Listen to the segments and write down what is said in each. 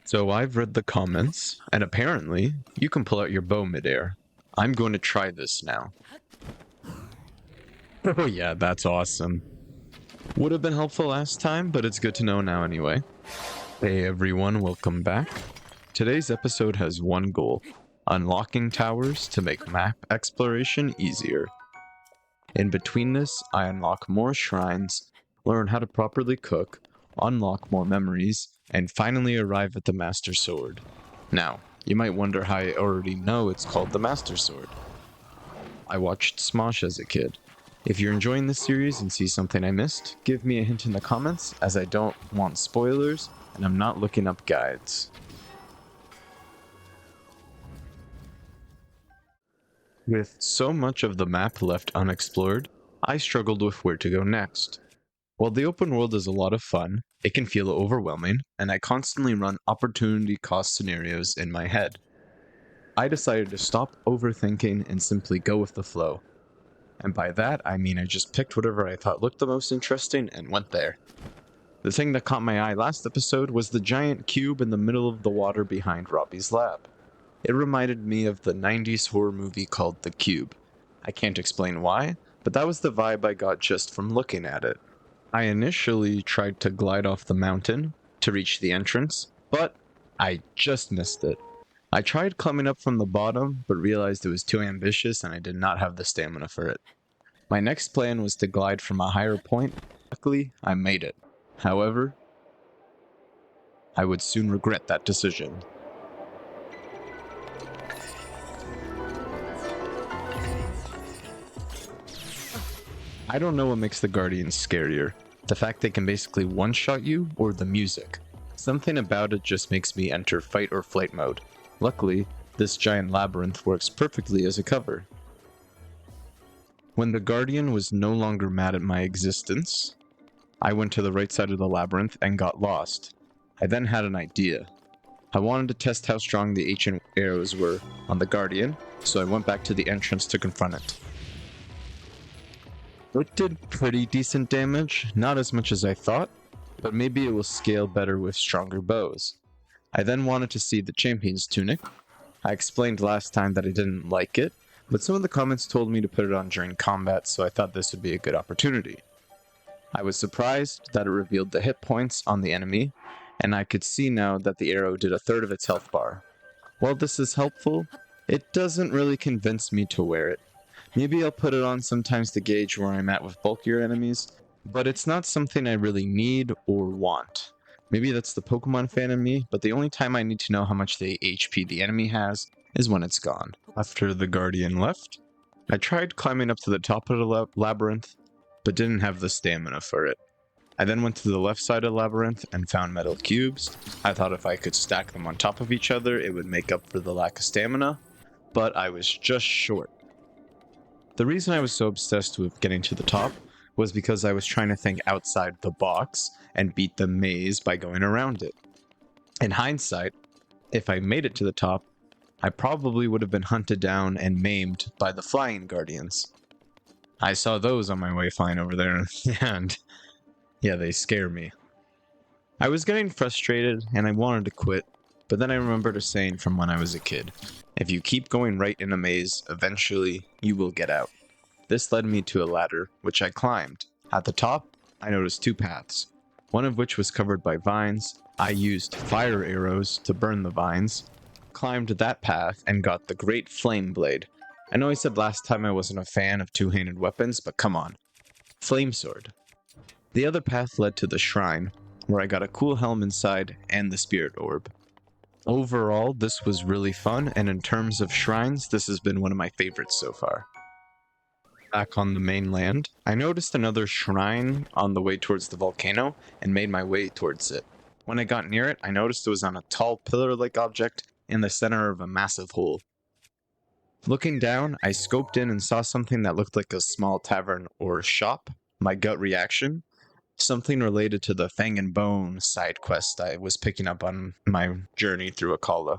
So I've read the comments, and apparently, you can pull out your bow midair. I'm going to try this now. Oh yeah, that's awesome. Would have been helpful last time, but it's good to know now anyway. Hey everyone, welcome back. Today's episode has one goal: unlocking towers to make map exploration easier. In between this, I unlock more shrines, learn how to properly cook, unlock more memories, and finally arrive at the Master Sword. Now, you might wonder how I already know it's called the Master Sword. I watched Smosh as a kid. If you're enjoying this series and see something I missed, give me a hint in the comments, as I don't want spoilers and I'm not looking up guides. With so much of the map left unexplored, I struggled with where to go next. While the open world is a lot of fun, it can feel overwhelming, and I constantly run opportunity cost scenarios in my head. I decided to stop overthinking and simply go with the flow. And by that, I mean I just picked whatever I thought looked the most interesting and went there. The thing that caught my eye last episode was the giant cube in the middle of the water behind Robbie's lab. It reminded me of the 90s horror movie called The Cube. I can't explain why, but that was the vibe I got just from looking at it. I initially tried to glide off the mountain to reach the entrance, but I just missed it. I tried climbing up from the bottom, but realized it was too ambitious and I did not have the stamina for it. My next plan was to glide from a higher point. Luckily, I made it. However, I would soon regret that decision. I don't know what makes the Guardians scarier. The fact they can basically one-shot you, or the music. Something about it just makes me enter fight or flight mode. Luckily, this giant labyrinth works perfectly as a cover. When the Guardian was no longer mad at my existence, I went to the right side of the labyrinth and got lost. I then had an idea. I wanted to test how strong the ancient arrows were on the Guardian, so I went back to the entrance to confront it. It did pretty decent damage, not as much as I thought, but maybe it will scale better with stronger bows. I then wanted to see the champion's tunic. I explained last time that I didn't like it, but some of the comments told me to put it on during combat, so I thought this would be a good opportunity. I was surprised that it revealed the hit points on the enemy, and I could see now that the arrow did a third of its health bar. While this is helpful, it doesn't really convince me to wear it. Maybe I'll put it on sometimes to gauge where I'm at with bulkier enemies, but it's not something I really need or want. Maybe that's the Pokemon fan in me, but the only time I need to know how much the HP the enemy has is when it's gone. After the Guardian left, I tried climbing up to the top of the labyrinth, but didn't have the stamina for it. I then went to the left side of the labyrinth and found metal cubes. I thought if I could stack them on top of each other, it would make up for the lack of stamina, but I was just short. The reason I was so obsessed with getting to the top was because I was trying to think outside the box and beat the maze by going around it. In hindsight, if I made it to the top, I probably would have been hunted down and maimed by the flying guardians. I saw those on my way flying over there, and yeah, they scare me. I was getting frustrated and I wanted to quit, but then I remembered a saying from when I was a kid. If you keep going right in a maze, eventually you will get out. This led me to a ladder, which I climbed. At the top, I noticed two paths, one of which was covered by vines. I used fire arrows to burn the vines, climbed that path, and got the Great Flame Blade. I know I said last time I wasn't a fan of two-handed weapons, but come on. Flame Sword. The other path led to the shrine, where I got a cool helm inside and the Spirit Orb. Overall, this was really fun, and in terms of shrines, this has been one of my favorites so far. Back on the mainland, I noticed another shrine on the way towards the volcano and made my way towards it. When I got near it, I noticed it was on a tall pillar-like object in the center of a massive hole. Looking down, I scoped in and saw something that looked like a small tavern or shop. My gut reaction? Something related to the Fang and Bone side quest I was picking up on my journey through Akala.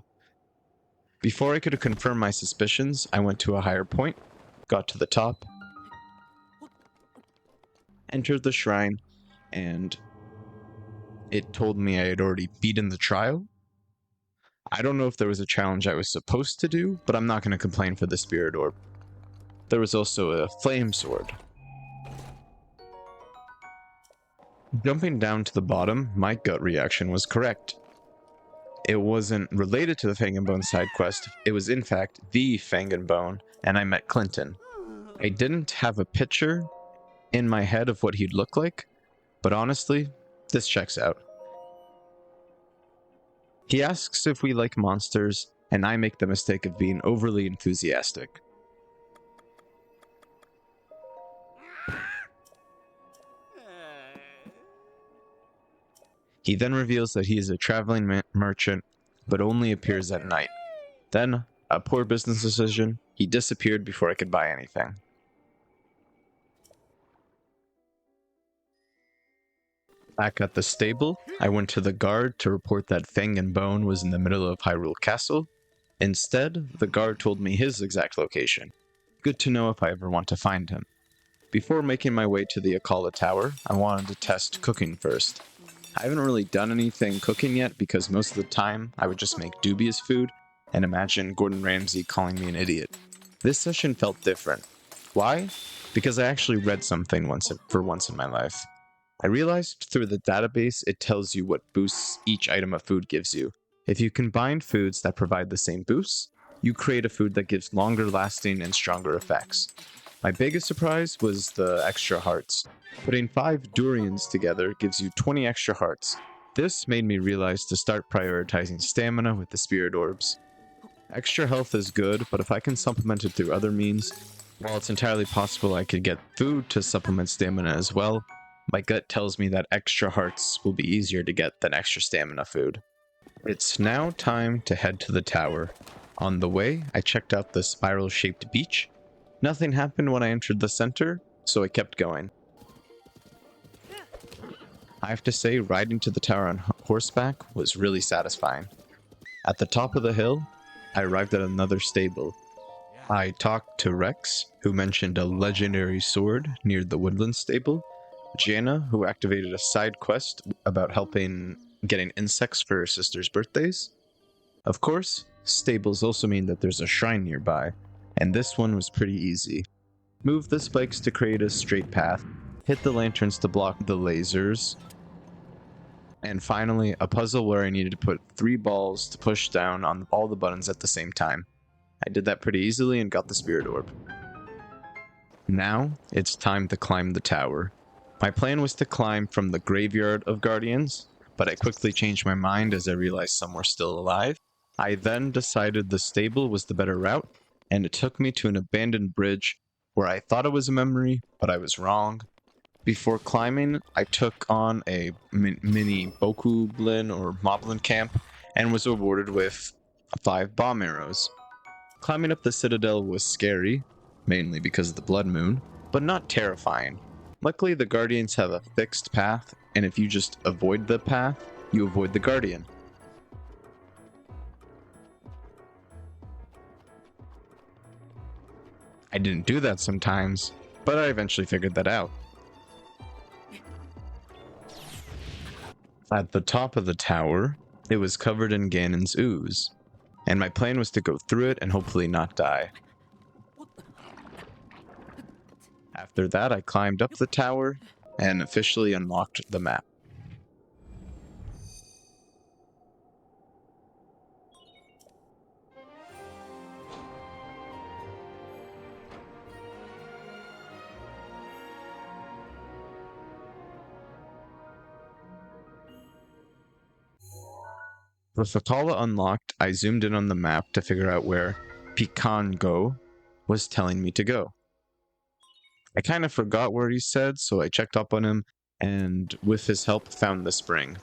Before I could confirm my suspicions, I went to a higher point, got to the top, entered the shrine, and it told me I had already beaten the trial. I don't know if there was a challenge I was supposed to do, but I'm not going to complain for the spirit orb. There was also a flame sword. Jumping down to the bottom, my gut reaction was correct. It wasn't related to the Fang and Bone side quest, it was in fact the Fang and Bone, and I met Clinton. I didn't have a picture in my head of what he'd look like, but honestly, this checks out. He asks if we like monsters, and I make the mistake of being overly enthusiastic. He then reveals that he is a traveling merchant, but only appears at night. Then, a poor business decision, he disappeared before I could buy anything. Back at the stable, I went to the guard to report that Fang and Bone was in the middle of Hyrule Castle. Instead, the guard told me his exact location. Good to know if I ever want to find him. Before making my way to the Akala Tower, I wanted to test cooking first. I haven't really done anything cooking yet because most of the time I would just make dubious food and imagine Gordon Ramsay calling me an idiot. This session felt different. Why? Because I actually read something for once in my life. I realized through the database it tells you what boosts each item of food gives you. If you combine foods that provide the same boosts, you create a food that gives longer lasting and stronger effects. My biggest surprise was the extra hearts. Putting 5 durians together gives you 20 extra hearts. This made me realize to start prioritizing stamina with the spirit orbs. Extra health is good, but if I can supplement it through other means, while it's entirely possible I could get food to supplement stamina as well, my gut tells me that extra hearts will be easier to get than extra stamina food. It's now time to head to the tower. On the way, I checked out the spiral-shaped beach. Nothing happened when I entered the center, so I kept going. I have to say, riding to the tower on horseback was really satisfying. At the top of the hill, I arrived at another stable. I talked to Rex, who mentioned a legendary sword near the woodland stable, Jana, who activated a side quest about helping getting insects for her sister's birthdays. Of course, stables also mean that there's a shrine nearby, and this one was pretty easy. Move the spikes to create a straight path, hit the lanterns to block the lasers, and finally, a puzzle where I needed to put 3 balls to push down on all the buttons at the same time. I did that pretty easily and got the spirit orb. Now, it's time to climb the tower. My plan was to climb from the graveyard of guardians, but I quickly changed my mind as I realized some were still alive. I then decided the stable was the better route, and it took me to an abandoned bridge where I thought it was a memory, but I was wrong. Before climbing, I took on a mini Bokublin or Moblin camp and was rewarded with 5 bomb arrows. Climbing up the citadel was scary, mainly because of the blood moon, but not terrifying. Luckily, the guardians have a fixed path, and if you just avoid the path, you avoid the guardian. I didn't do that sometimes, but I eventually figured that out. At the top of the tower, it was covered in Ganon's ooze, and my plan was to go through it and hopefully not die. After that, I climbed up the tower and officially unlocked the map. With Akala unlocked, I zoomed in on the map to figure out where Pecan Go was telling me to go. I kind of forgot where he said, so I checked up on him, and with his help found the spring.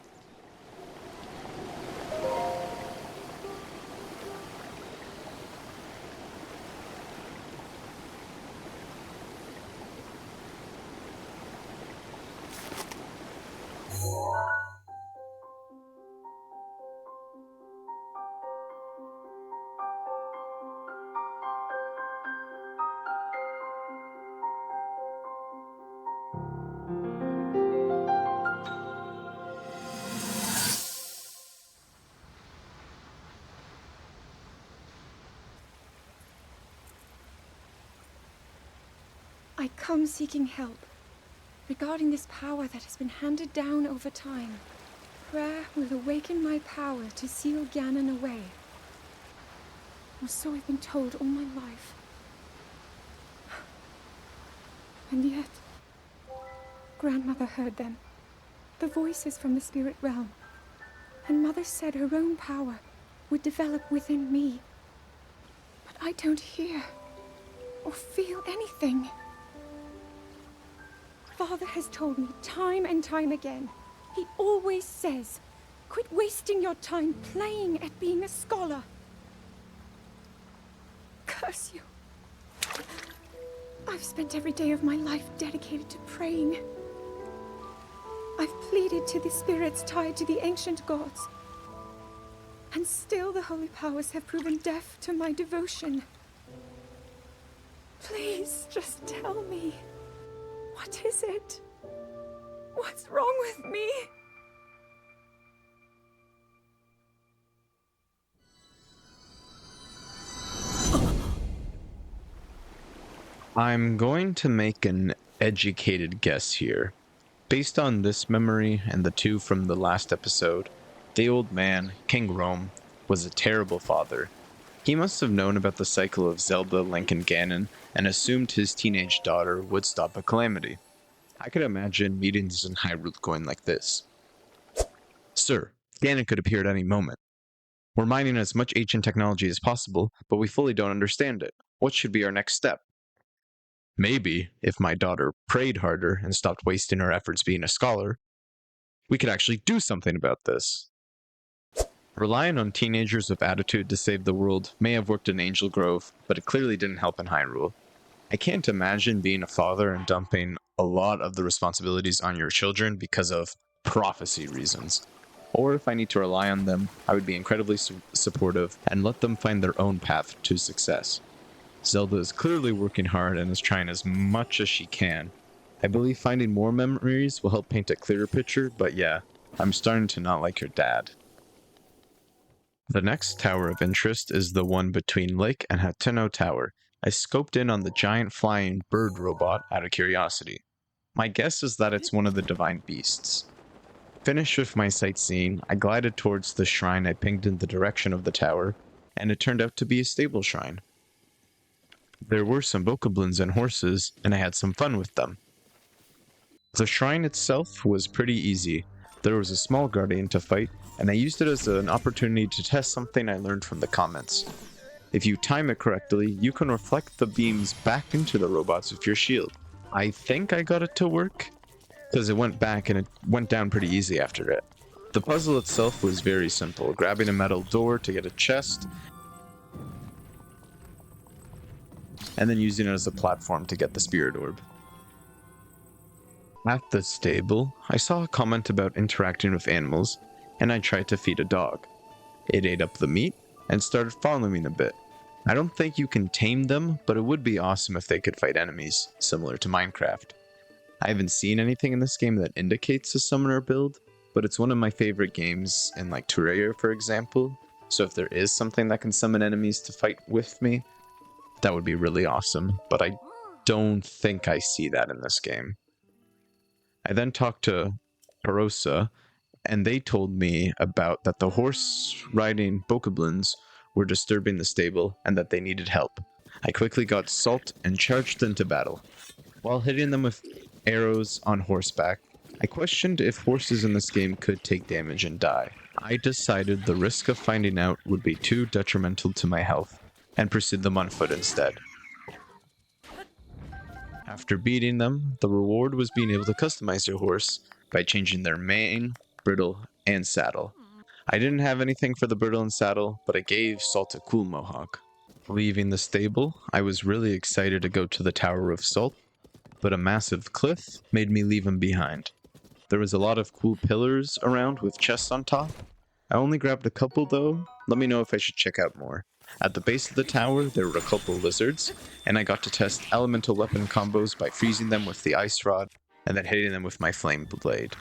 I come seeking help regarding this power that has been handed down over time. Prayer will awaken my power to seal Ganon away. Or so I've been told all my life. And yet, Grandmother heard them. The voices from the spirit realm. And Mother said her own power would develop within me. But I don't hear or feel anything. Father has told me time and time again. He always says, quit wasting your time playing at being a scholar. Curse you. I've spent every day of my life dedicated to praying. I've pleaded to the spirits tied to the ancient gods. And still the holy powers have proven deaf to my devotion. Please, just tell me. What is it? What's wrong with me? I'm going to make an educated guess here. Based on this memory and the two from the last episode, the old man, King Rome, was a terrible father. He must have known about the cycle of Zelda, Link, and Ganon and assumed his teenage daughter would stop a calamity. I could imagine meetings in Hyrule going like this. Sir, Ganon could appear at any moment. We're mining as much ancient technology as possible, but we fully don't understand it. What should be our next step? Maybe, if my daughter prayed harder and stopped wasting her efforts being a scholar, we could actually do something about this. Relying on teenagers with attitude to save the world may have worked in Angel Grove, but it clearly didn't help in Hyrule. I can't imagine being a father and dumping a lot of the responsibilities on your children because of prophecy reasons. Or if I need to rely on them, I would be incredibly supportive and let them find their own path to success. Zelda is clearly working hard and is trying as much as she can. I believe finding more memories will help paint a clearer picture, but yeah, I'm starting to not like your dad. The next tower of interest is the one between Lake and Hateno Tower. I scoped in on the giant flying bird robot out of curiosity. My guess is that it's one of the divine beasts. Finished with my sightseeing, I glided towards the shrine I pinged in the direction of the tower, and it turned out to be a stable shrine. There were some bokoblins and horses, and I had some fun with them. The shrine itself was pretty easy. There was a small guardian to fight, and I used it as an opportunity to test something I learned from the comments. If you time it correctly, you can reflect the beams back into the robots with your shield. I think I got it to work, because it went back and it went down pretty easy after it. The puzzle itself was very simple, grabbing a metal door to get a chest, and then using it as a platform to get the spirit orb. At the stable, I saw a comment about interacting with animals, and I tried to feed a dog. It ate up the meat and started following a bit. I don't think you can tame them, but it would be awesome if they could fight enemies, similar to Minecraft. I haven't seen anything in this game that indicates a summoner build, but it's one of my favorite games in like Terraria, for example, so if there is something that can summon enemies to fight with me, that would be really awesome, but I don't think I see that in this game. I then talked to Harosa, and they told me about that the horse-riding bokoblins were disturbing the stable and that they needed help. I quickly got salt and charged into battle. While hitting them with arrows on horseback, I questioned if horses in this game could take damage and die. I decided the risk of finding out would be too detrimental to my health, and pursued them on foot instead. After beating them, the reward was being able to customize your horse by changing their mane, bridle, and saddle. I didn't have anything for the bridle and saddle, but I gave Salt a cool mohawk. Leaving the stable, I was really excited to go to the Tower of Salt, but a massive cliff made me leave him behind. There was a lot of cool pillars around with chests on top. I only grabbed a couple though. Let me know if I should check out more. At the base of the tower, there were a couple lizards, and I got to test elemental weapon combos by freezing them with the ice rod and then hitting them with my flame blade.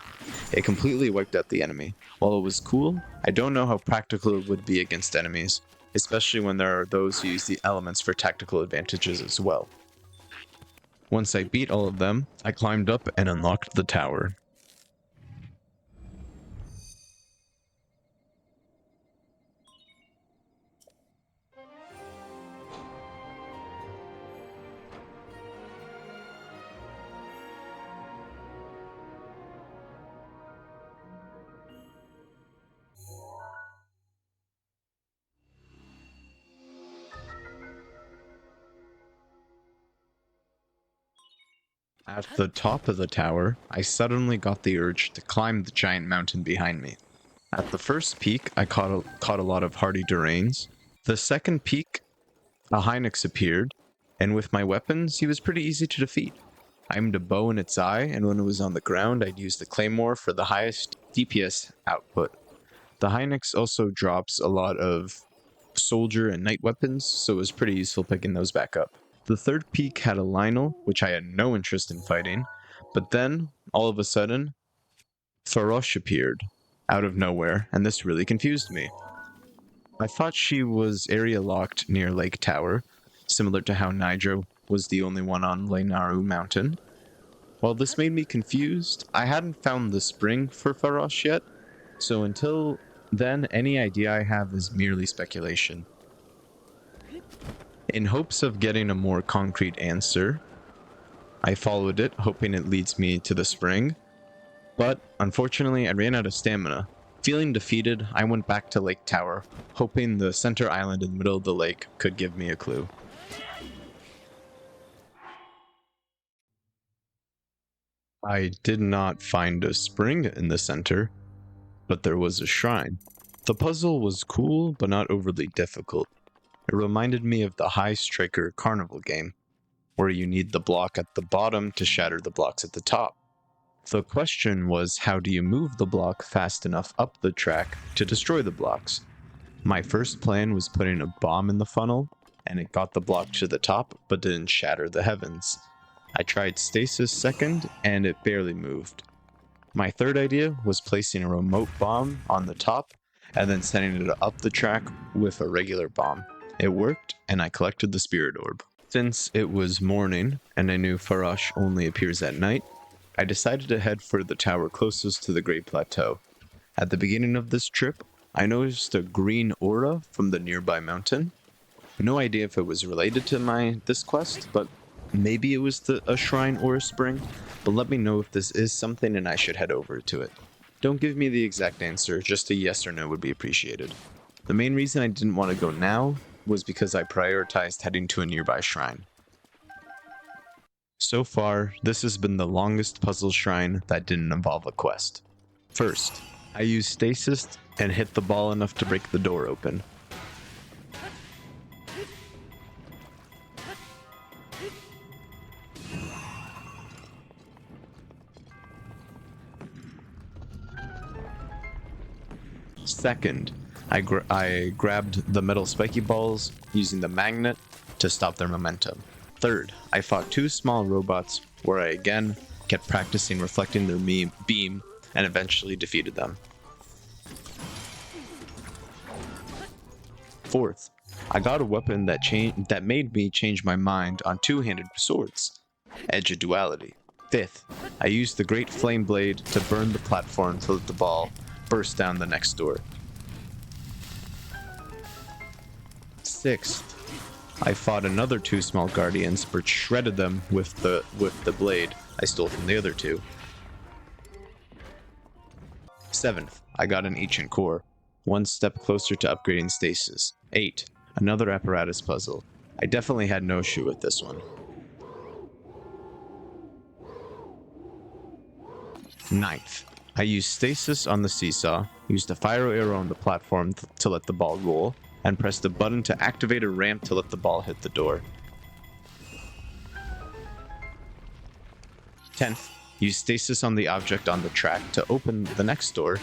It completely wiped out the enemy. While it was cool, I don't know how practical it would be against enemies, especially when there are those who use the elements for tactical advantages as well. Once I beat all of them, I climbed up and unlocked the tower. At the top of the tower, I suddenly got the urge to climb the giant mountain behind me. At the first peak, I caught a lot of hardy Duranes. The second peak, a Hynix appeared, and with my weapons, he was pretty easy to defeat. I aimed a bow in its eye, and when it was on the ground, I'd use the claymore for the highest DPS output. The Hynix also drops a lot of soldier and knight weapons, so it was pretty useful picking those back up. The third peak had a Lionel, which I had no interest in fighting, but then, all of a sudden, Farosh appeared, out of nowhere, and this really confused me. I thought she was area locked near Lake Tower, similar to how Nidra was the only one on Lenaru Mountain. While this made me confused, I hadn't found the spring for Farosh yet, so until then, any idea I have is merely speculation. In hopes of getting a more concrete answer, I followed it, hoping it leads me to the spring, but unfortunately I ran out of stamina. Feeling defeated, I went back to Lake Tower, hoping the center island in the middle of the lake could give me a clue. I did not find a spring in the center, but there was a shrine. The puzzle was cool, but not overly difficult. It reminded me of the High Striker Carnival game, where you need the block at the bottom to shatter the blocks at the top. The question was, how do you move the block fast enough up the track to destroy the blocks? My first plan was putting a bomb in the funnel, and it got the block to the top, but didn't shatter the heavens. I tried stasis second, and it barely moved. My third idea was placing a remote bomb on the top, and then sending it up the track with a regular bomb. It worked, and I collected the spirit orb. Since it was morning, and I knew Farosh only appears at night, I decided to head for the tower closest to the Great Plateau. At the beginning of this trip, I noticed a green aura from the nearby mountain. No idea if it was related to this quest, but maybe it was a shrine or a spring, but let me know if this is something and I should head over to it. Don't give me the exact answer, just a yes or no would be appreciated. The main reason I didn't want to go now was because I prioritized heading to a nearby shrine. So far, this has been the longest puzzle shrine that didn't involve a quest. First, I used stasis and hit the ball enough to break the door open. Second, I grabbed the metal spiky balls using the magnet to stop their momentum. Third, I fought two small robots where I again kept practicing reflecting their beam and eventually defeated them. Fourth, I got a weapon that made me change my mind on two-handed swords, Edge of Duality. Fifth, I used the Great Flame Blade to burn the platform to let the ball burst down the next door. Sixth, I fought another two small guardians, but shredded them with the blade I stole from the other two. Seventh, I got an ancient core, one step closer to upgrading stasis. 8, another apparatus puzzle. I definitely had no issue with this one. 9th, I used stasis on the seesaw, used a fire arrow on the platform to let the ball roll, and pressed a button to activate a ramp to let the ball hit the door. 10th, use stasis on the object on the track to open the next door.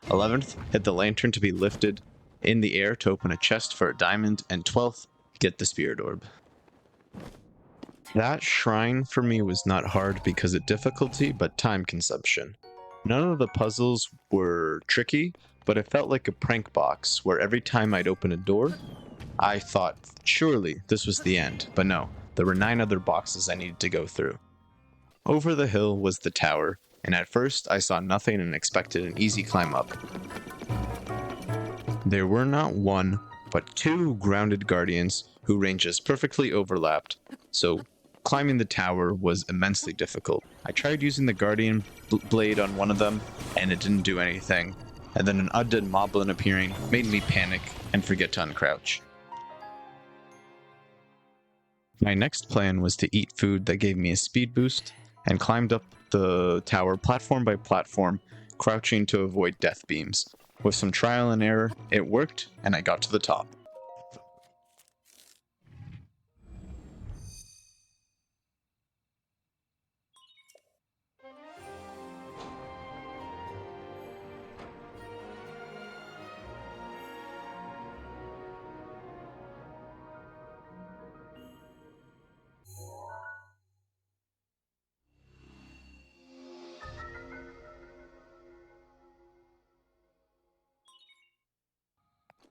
11th, hit the lantern to be lifted in the air to open a chest for a diamond, and 12th, get the spirit orb. That shrine for me was not hard because of difficulty, but time consumption. None of the puzzles were tricky, but it felt like a prank box where every time I'd open a door, I thought surely this was the end, but no, there were 9 other boxes I needed to go through. Over the hill was the tower, and at first I saw nothing and expected an easy climb up. There were not 1, but 2 grounded guardians whose ranges perfectly overlapped, so climbing the tower was immensely difficult. I tried using the guardian blade on one of them, and it didn't do anything, and then an undead moblin appearing made me panic and forget to uncrouch. My next plan was to eat food that gave me a speed boost, and climbed up the tower platform by platform, crouching to avoid death beams. With some trial and error, it worked, and I got to the top.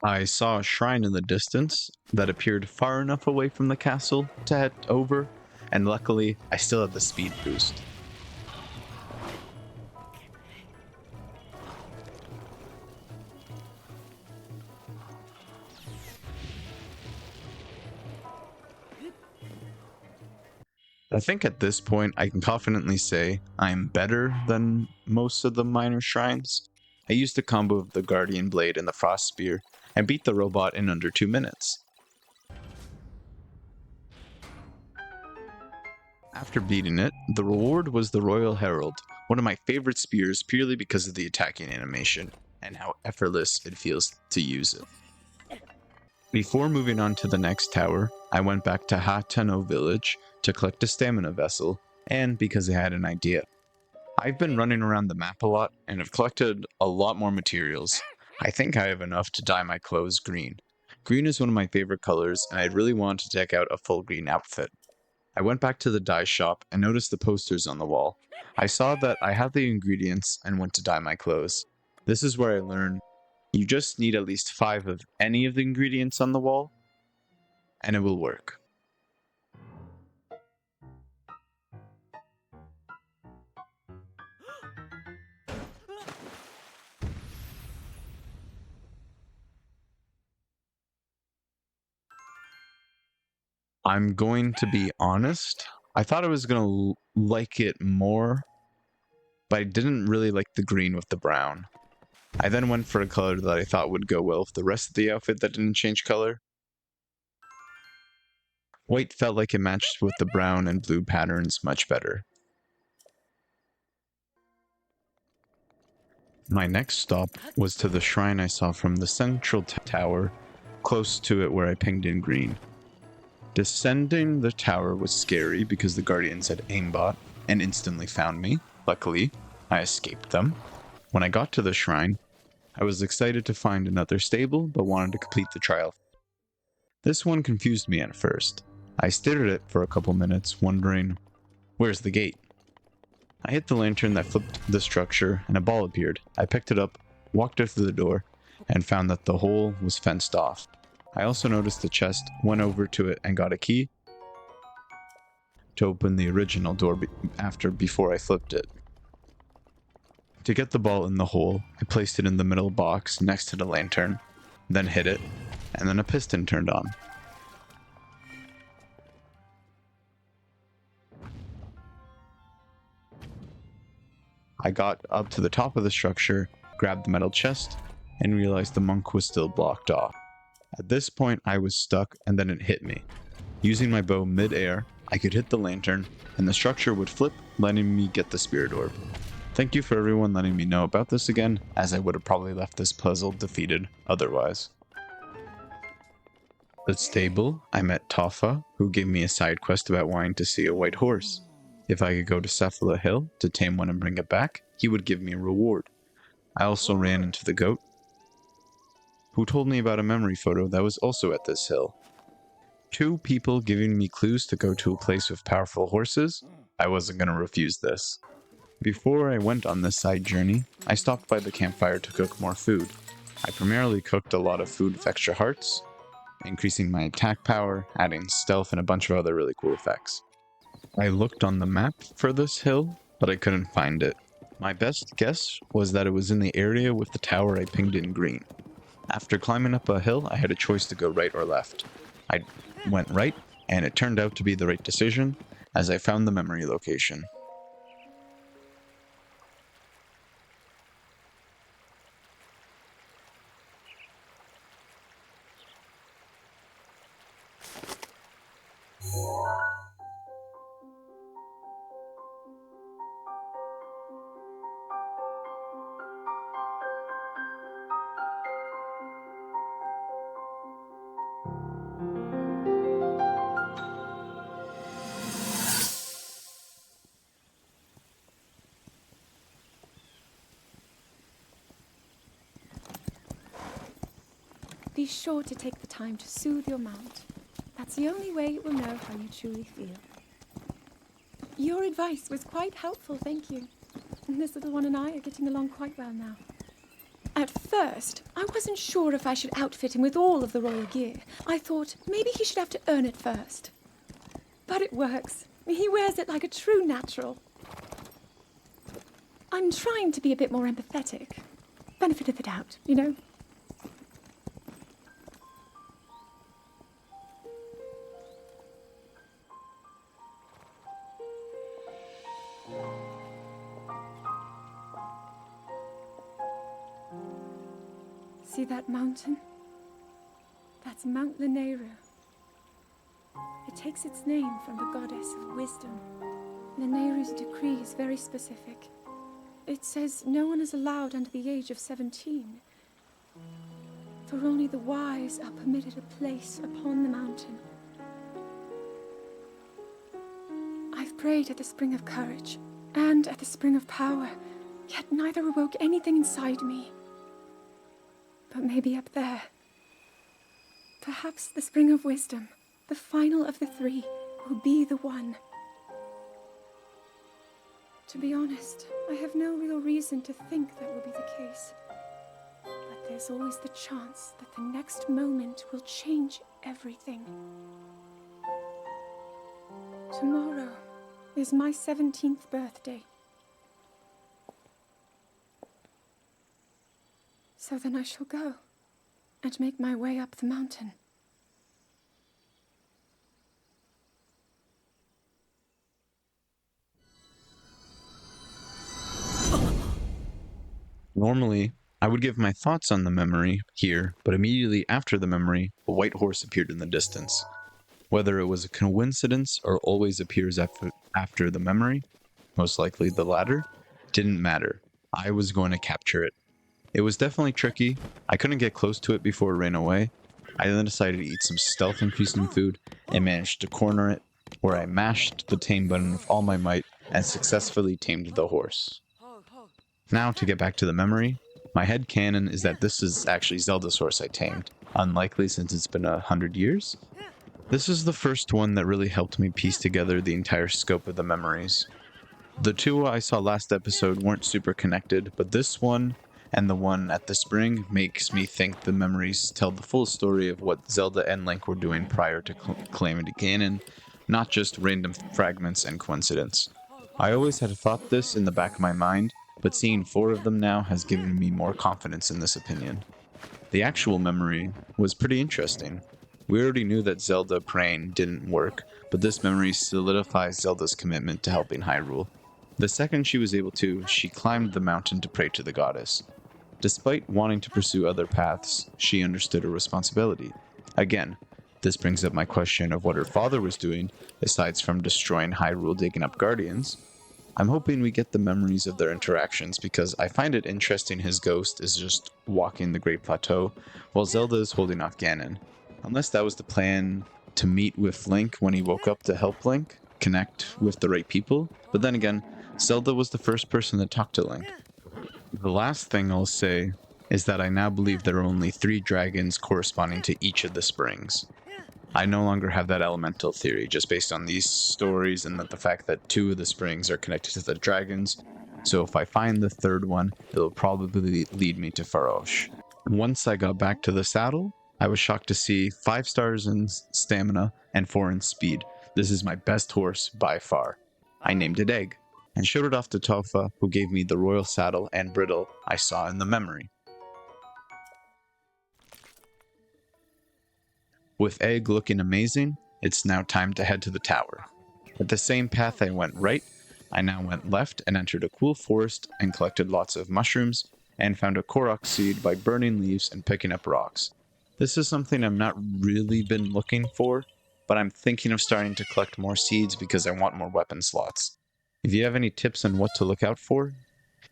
I saw a shrine in the distance that appeared far enough away from the castle to head over, and luckily, I still had the speed boost. I think at this point, I can confidently say I'm better than most of the minor shrines. I used a combo of the Guardian Blade and the Frost Spear, and beat the robot in under 2 minutes. After beating it, the reward was the Royal Herald, one of my favorite spears purely because of the attacking animation, and how effortless it feels to use it. Before moving on to the next tower, I went back to Hateno village to collect a stamina vessel, and because I had an idea. I've been running around the map a lot, and have collected a lot more materials. I think I have enough to dye my clothes green. Green is one of my favorite colors, and I really wanted to deck out a full green outfit. I went back to the dye shop and noticed the posters on the wall. I saw that I had the ingredients and went to dye my clothes. This is where I learned you just need at least 5 of any of the ingredients on the wall, and it will work. I'm going to be honest. I thought I was going to like it more, but I didn't really like the green with the brown. I then went for a color that I thought would go well with the rest of the outfit that didn't change color. White felt like it matched with the brown and blue patterns much better. My next stop was to the shrine I saw from the central tower, close to it where I pinged in green. Descending the tower was scary because the guardians had aimbot and instantly found me. Luckily, I escaped them. When I got to the shrine, I was excited to find another stable, but wanted to complete the trial. This one confused me at first. I stared at it for a couple minutes, wondering, where's the gate? I hit the lantern that flipped the structure, and a ball appeared. I picked it up, walked up to the door, and found that the hole was fenced off. I also noticed the chest, went over to it, and got a key to open the original door before I flipped it. To get the ball in the hole, I placed it in the middle box next to the lantern, then hit it, and then a piston turned on. I got up to the top of the structure, grabbed the metal chest, and realized the monk was still blocked off. At this point, I was stuck, and then it hit me. Using my bow mid-air, I could hit the lantern, and the structure would flip, letting me get the spirit orb. Thank you for everyone letting me know about this again, as I would have probably left this puzzle defeated otherwise. At stable, I met Toffa, who gave me a side quest about wanting to see a white horse. If I could go to Cephala Hill to tame one and bring it back, he would give me a reward. I also ran into the goat, who told me about a memory photo that was also at this hill. 2 people giving me clues to go to a place with powerful horses. I wasn't going to refuse this. Before I went on this side journey, I stopped by the campfire to cook more food. I primarily cooked a lot of food with extra hearts, increasing my attack power, adding stealth, and a bunch of other really cool effects. I looked on the map for this hill, but I couldn't find it. My best guess was that it was in the area with the tower I pinged in green. After climbing up a hill, I had a choice to go right or left. I went right, and it turned out to be the right decision, as I found the memory location. Be sure to take the time to soothe your mount. That's the only way it will know how you truly feel. Your advice was quite helpful, thank you. This little one and I are getting along quite well now. At first, I wasn't sure if I should outfit him with all of the royal gear. I thought maybe he should have to earn it first. But it works. He wears it like a true natural. I'm trying to be a bit more empathetic. Benefit of the doubt, you know? See that mountain? That's Mount Lanayru. It takes its name from the goddess of wisdom. Lanayru's decree is very specific. It says no one is allowed under the age of 17. For only the wise are permitted a place upon the mountain. I've prayed at the Spring of Courage and at the Spring of Power, yet neither awoke anything inside me. But maybe up there. Perhaps the Spring of Wisdom, the final of the three, will be the one. To be honest, I have no real reason to think that will be the case. But there's always the chance that the next moment will change everything. Tomorrow is my 17th birthday. So then I shall go and make my way up the mountain. Normally, I would give my thoughts on the memory here, but immediately after the memory, a white horse appeared in the distance. Whether it was a coincidence or always appears after the memory, most likely the latter, didn't matter. I was going to capture it. It was definitely tricky. I couldn't get close to it before it ran away. I then decided to eat some stealth increasing food and managed to corner it, where I mashed the tame button with all my might and successfully tamed the horse. Now to get back to the memory, my headcanon is that this is actually Zelda's horse I tamed. Unlikely since it's been 100 years. This is the first one that really helped me piece together the entire scope of the memories. The two I saw last episode weren't super connected, but this one and the one at the spring makes me think the memories tell the full story of what Zelda and Link were doing prior to claiming Ganon, not just random fragments and coincidence. I always had thought this in the back of my mind, but seeing 4 of them now has given me more confidence in this opinion. The actual memory was pretty interesting. We already knew that Zelda praying didn't work, but this memory solidifies Zelda's commitment to helping Hyrule. The second she was able to, she climbed the mountain to pray to the goddess. Despite wanting to pursue other paths, she understood her responsibility. Again, this brings up my question of what her father was doing, aside from destroying Hyrule digging up guardians. I'm hoping we get the memories of their interactions because I find it interesting his ghost is just walking the Great Plateau, while Zelda is holding off Ganon. Unless that was the plan to meet with Link when he woke up to help Link connect with the right people, but then again, Zelda was the first person to talk to Link. The last thing I'll say is that I now believe there are only 3 dragons corresponding to each of the springs. I no longer have that elemental theory just based on these stories and the fact that 2 of the springs are connected to the dragons. so if I find the third one, it'll probably lead me to Farosh. Once I got back to the saddle, I was shocked to see 5 stars in stamina and 4 in speed. This is my best horse by far. I named it Egg, and showed it off to Tofa, who gave me the royal saddle and bridle I saw in the memory. With Egg looking amazing, it's now time to head to the tower. At the same path I went right, I now went left and entered a cool forest and collected lots of mushrooms, and found a korok seed by burning leaves and picking up rocks. This is something I've not really been looking for, but I'm thinking of starting to collect more seeds because I want more weapon slots. If you have any tips on what to look out for,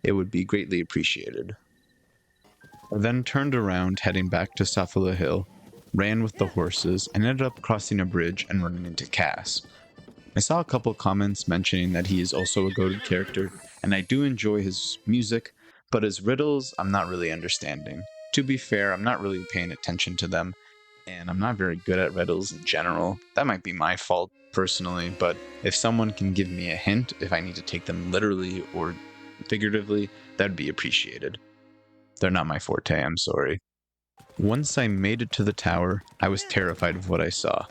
it would be greatly appreciated. I then turned around heading back to Safala Hill, ran with the horses, and ended up crossing a bridge and running into Cass. I saw a couple comments mentioning that he is also a goated character, and I do enjoy his music, but his riddles I'm not really understanding. To be fair, I'm not really paying attention to them, and I'm not very good at riddles in general. That might be my fault personally, but if someone can give me a hint if I need to take them literally or figuratively, that'd be appreciated. They're not my forte, I'm sorry. Once I made it to the tower, I was terrified of what I saw.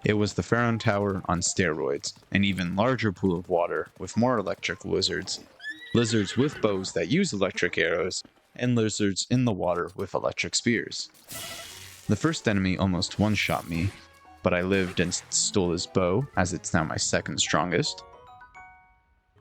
It was the Pharaoh Tower on steroids, an even larger pool of water with more electric lizards, lizards with bows that use electric arrows, and lizards in the water with electric spears. The first enemy almost one-shot me, but I lived and stole his bow, as it's now my second strongest.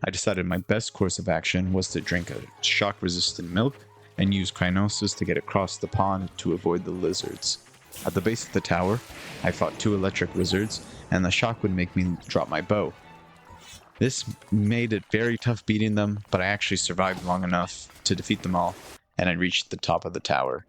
I decided my best course of action was to drink a shock-resistant milk and use Krynosis to get across the pond to avoid the lizards. At the base of the tower, I fought 2 electric wizards, and the shock would make me drop my bow. This made it very tough beating them, but I actually survived long enough to defeat them all, and I reached the top of the tower.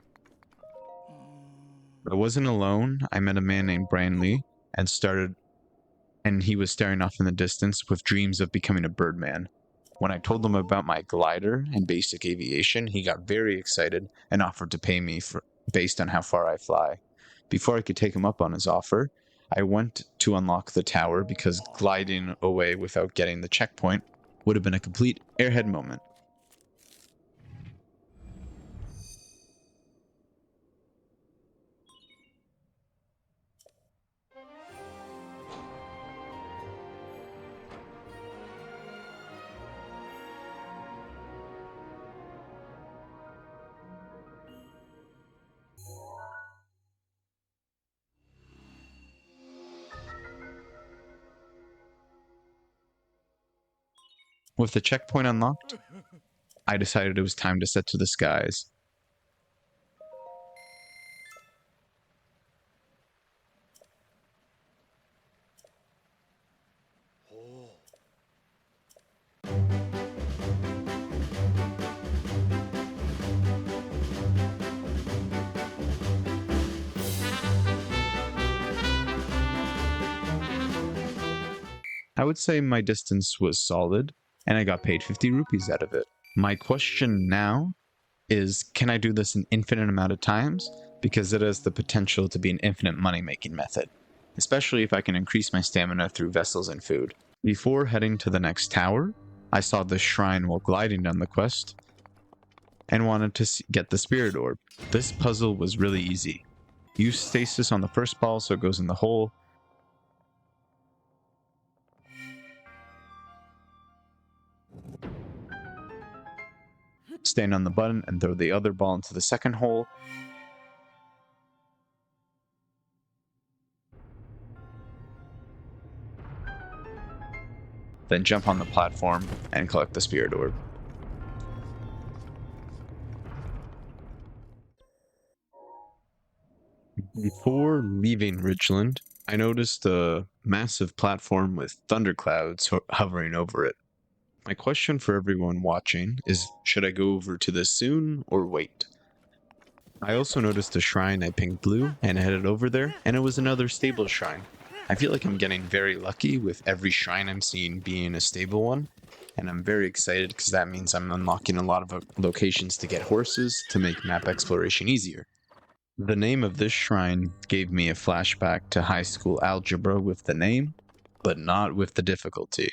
I wasn't alone. I met a man named Brian Lee, and he was staring off in the distance with dreams of becoming a birdman. When I told him about my glider and basic aviation, he got very excited and offered to pay me based on how far I fly. Before I could take him up on his offer, I went to unlock the tower because gliding away without getting the checkpoint would have been a complete airhead moment. With the checkpoint unlocked, I decided it was time to set to the skies. I would say my distance was solid, and I got paid 50 rupees out of it. My question now is, can I do this an infinite amount of times? Because it has the potential to be an infinite money-making method, especially if I can increase my stamina through vessels and food. Before heading to the next tower, I saw this shrine while gliding down the quest, and wanted to get the spirit orb. This puzzle was really easy. Use stasis on the first ball so it goes in the hole, stand on the button and throw the other ball into the second hole. Then jump on the platform and collect the spirit orb. Before leaving Ridgeland, I noticed a massive platform with thunderclouds hovering over it. My question for everyone watching is, should I go over to this soon or wait? I also noticed a shrine I pinged blue and headed over there, and it was another stable shrine. I feel like I'm getting very lucky with every shrine I'm seeing being a stable one, and I'm very excited because that means I'm unlocking a lot of locations to get horses to make map exploration easier. The name of this shrine gave me a flashback to high school algebra with the name, but not with the difficulty.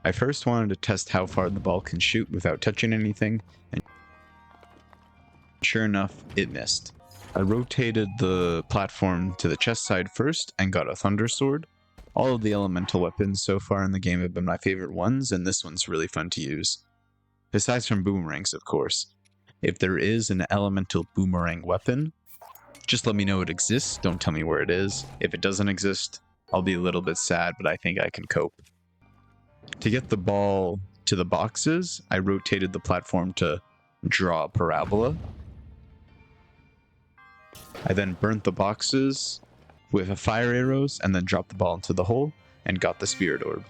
I first wanted to test how far the ball can shoot without touching anything, and sure enough, it missed. I rotated the platform to the chest side first and got a Thunder Sword. All of the elemental weapons so far in the game have been my favorite ones, and this one's really fun to use. Besides from boomerangs, of course. If there is an elemental boomerang weapon, just let me know it exists, don't tell me where it is. If it doesn't exist, I'll be a little bit sad, but I think I can cope. To get the ball to the boxes, I rotated the platform to draw a parabola. I then burnt the boxes with fire arrows and then dropped the ball into the hole and got the spirit orb.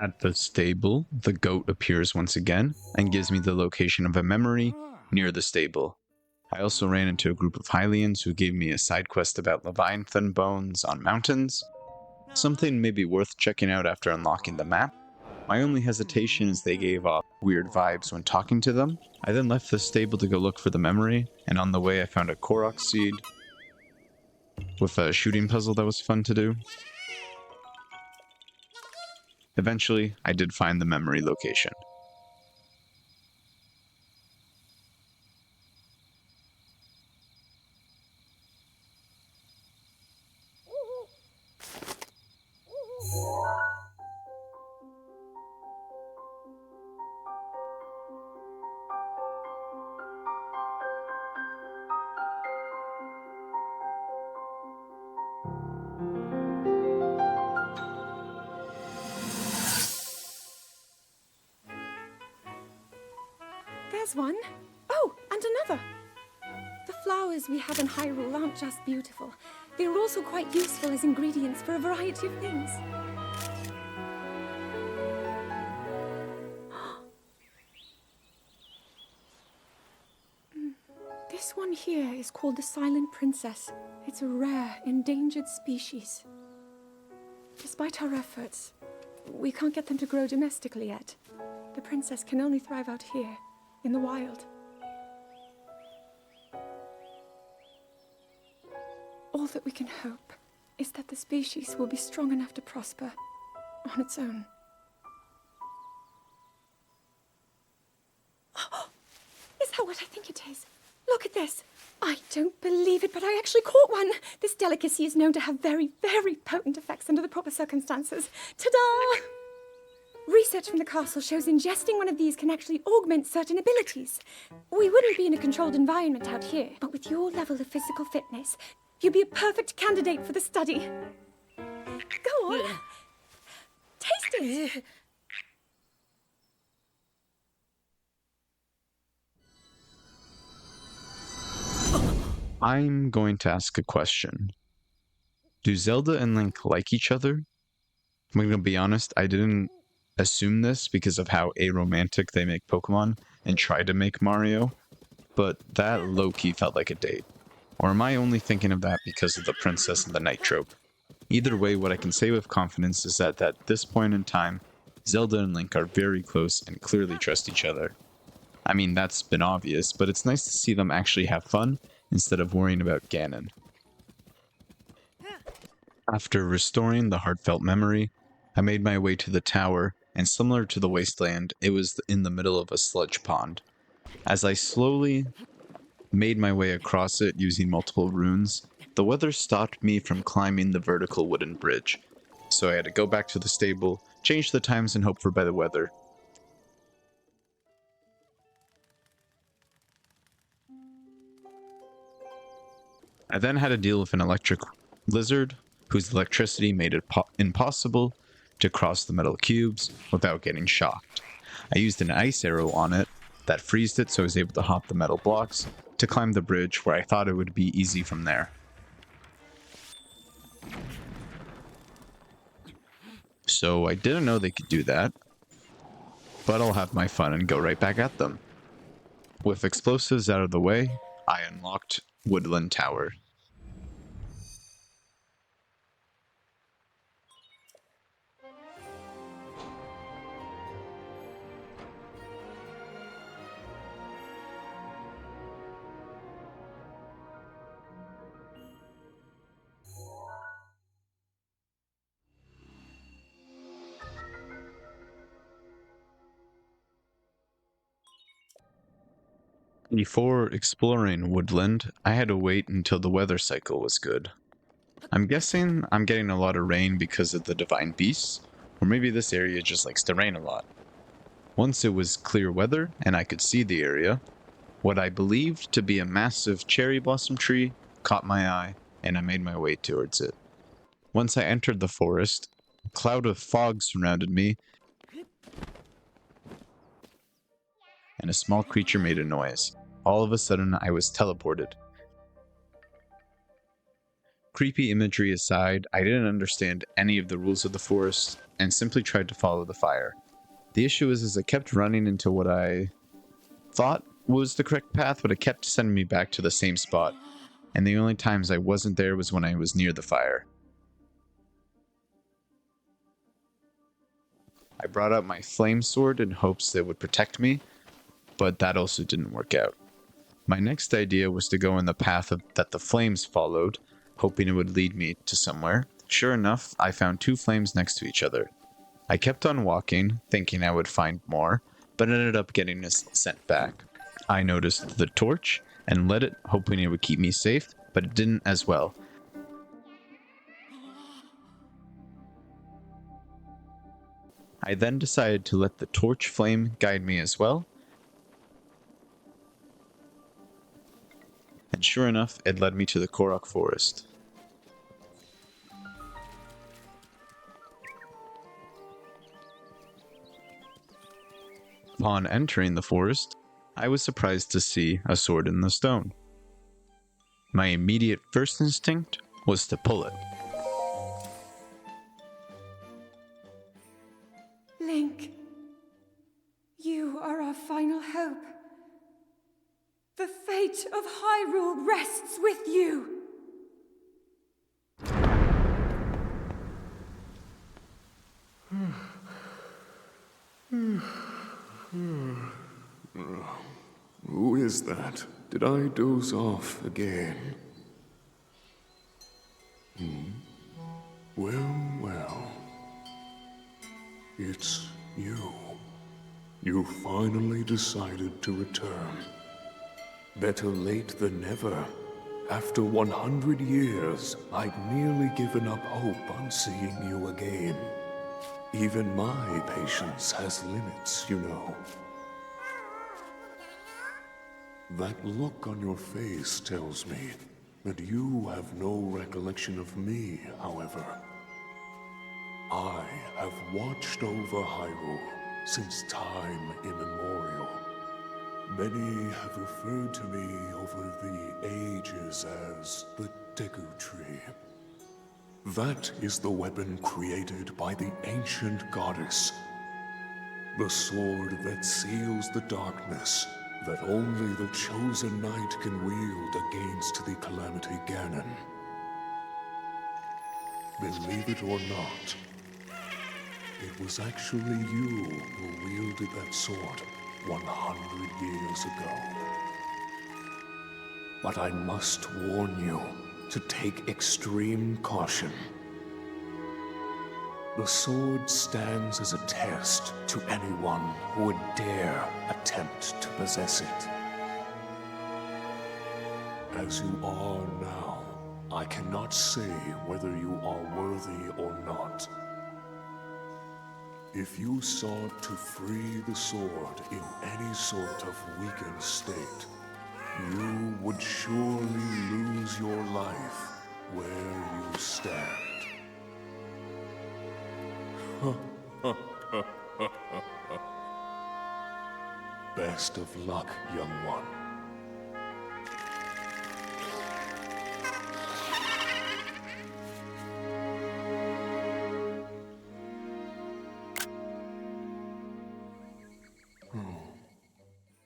At the stable, the goat appears once again and gives me the location of a memory near the stable. I also ran into a group of Hylians who gave me a side quest about Leviathan bones on mountains, something maybe worth checking out after unlocking the map. My only hesitation is they gave off weird vibes when talking to them. I then left the stable to go look for the memory, and on the way I found a Korok seed with a shooting puzzle that was fun to do. Eventually, I did find the memory location. There's one. Oh, and another. The flowers we have in Hyrule aren't just beautiful. They are also quite useful as ingredients for a variety of things. This one here is called the Silent Princess. It's a rare, endangered species. Despite our efforts, we can't get them to grow domestically yet. The princess can only thrive out here, in the wild. All that we can hope is that the species will be strong enough to prosper on its own. Is that what I think it is? Look at this. I don't believe it, but I actually caught one. This delicacy is known to have very, very potent effects under the proper circumstances. Ta-da! Research from the castle shows ingesting one of these can actually augment certain abilities. We wouldn't be in a controlled environment out here, but with your level of physical fitness, you'd be a perfect candidate for the study. Go on. Taste it. I'm going to ask a question. Do Zelda and Link like each other? I'm going to be honest, I didn't assume this because of how aromantic they make Pokemon and try to make Mario, but that low-key felt like a date. Or am I only thinking of that because of the princess and the knight trope? Either way, what I can say with confidence is that at this point in time, Zelda and Link are very close and clearly trust each other. I mean, that's been obvious, but it's nice to see them actually have fun instead of worrying about Ganon. After restoring the heartfelt memory, I made my way to the tower, and similar to the wasteland, it was in the middle of a sludge pond. As I slowly made my way across it using multiple runes, the weather stopped me from climbing the vertical wooden bridge, so I had to go back to the stable, change the times, and hope for better weather. I then had to deal with an electric lizard, whose electricity made it impossible to cross the metal cubes without getting shocked. I used an ice arrow on it that freezed it so I was able to hop the metal blocks to climb the bridge where I thought it would be easy from there. So I didn't know they could do that, but I'll have my fun and go right back at them. With explosives out of the way, I unlocked Woodland Tower. Before exploring woodland, I had to wait until the weather cycle was good. I'm guessing I'm getting a lot of rain because of the divine beasts, or maybe this area just likes to rain a lot. Once it was clear weather and I could see the area, what I believed to be a massive cherry blossom tree caught my eye, and I made my way towards it. Once I entered the forest, a cloud of fog surrounded me, and a small creature made a noise. All of a sudden, I was teleported. Creepy imagery aside, I didn't understand any of the rules of the forest and simply tried to follow the fire. The issue is I kept running into what I thought was the correct path, but it kept sending me back to the same spot, and the only times I wasn't there was when I was near the fire. I brought out my flame sword in hopes that it would protect me, but that also didn't work out. My next idea was to go in the path that the flames followed, hoping it would lead me to somewhere. Sure enough, I found two flames next to each other. I kept on walking, thinking I would find more, but ended up getting sent back. I noticed the torch and lit it, hoping it would keep me safe, but it didn't as well. I then decided to let the torch flame guide me as well, and sure enough, it led me to the Korok forest. Upon entering the forest, I was surprised to see a sword in the stone. My immediate first instinct was to pull it. Link, you are our final hope. The fate of Hyrule rests with you. Who is that? Did I doze off again? Well. It's you. You finally decided to return. Better late than never. After 100 years, I'd nearly given up hope on seeing you again. Even my patience has limits, you know. That look on your face tells me that you have no recollection of me, however. I have watched over Hyrule since time immemorial. Many have referred to me over the ages as the Deku Tree. That is the weapon created by the ancient goddess. The sword that seals the darkness that only the chosen knight can wield against the Calamity Ganon. Believe it or not, it was actually you who wielded that sword 100 years ago. But I must warn you to take extreme caution. The sword stands as a test to anyone who would dare attempt to possess it. As you are now, I cannot say whether you are worthy or not. If you sought to free the sword in any sort of weakened state, you would surely lose your life where you stand. Best of luck, young one.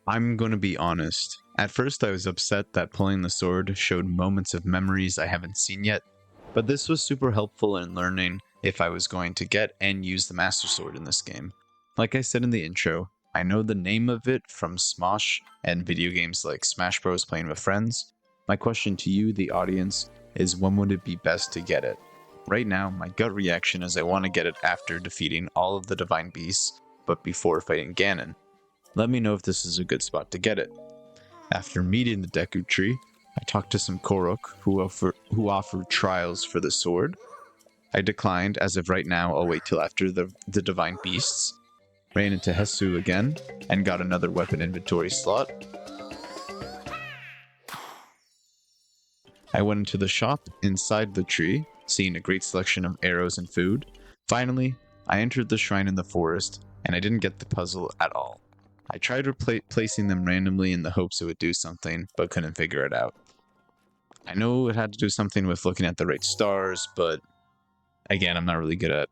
I'm gonna be honest. At first I was upset that pulling the sword showed moments of memories I haven't seen yet, but this was super helpful in learning if I was going to get and use the Master Sword in this game. Like I said in the intro, I know the name of it from Smosh and video games like Smash Bros. Playing with friends. My question to you, the audience, is when would it be best to get it? Right now, my gut reaction is I want to get it after defeating all of the Divine Beasts, but before fighting Ganon. Let me know if this is a good spot to get it. After meeting the Deku Tree, I talked to some Korok who offered trials for the sword. I declined, as of right now I'll wait till after the Divine Beasts. Ran into Hesu again, and got another weapon inventory slot. I went into the shop inside the tree, seeing a great selection of arrows and food. Finally, I entered the shrine in the forest, and I didn't get the puzzle at all. I tried placing them randomly in the hopes it would do something, but couldn't figure it out. I know it had to do something with looking at the right stars, but again, I'm not really good at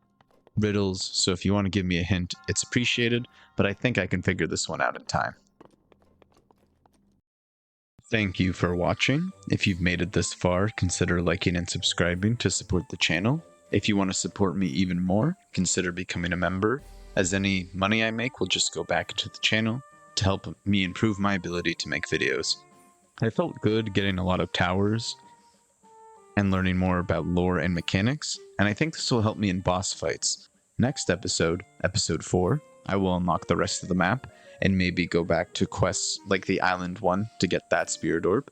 riddles, so if you want to give me a hint, it's appreciated, but I think I can figure this one out in time. Thank you for watching. If you've made it this far, consider liking and subscribing to support the channel. If you want to support me even more, consider becoming a member, as any money I make will just go back into the channel to help me improve my ability to make videos. I felt good getting a lot of towers and learning more about lore and mechanics, and I think this will help me in boss fights. Next episode, episode 4, I will unlock the rest of the map and maybe go back to quests like the island one to get that spirit orb.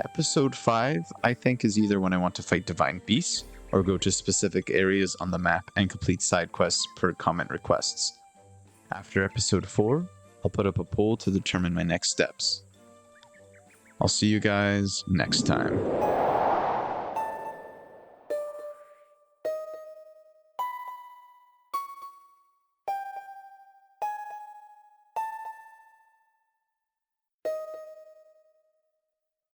Episode 5, I think, is either when I want to fight divine beasts or go to specific areas on the map and complete side quests per comment requests. After episode 4, I'll put up a poll to determine my next steps. I'll see you guys next time.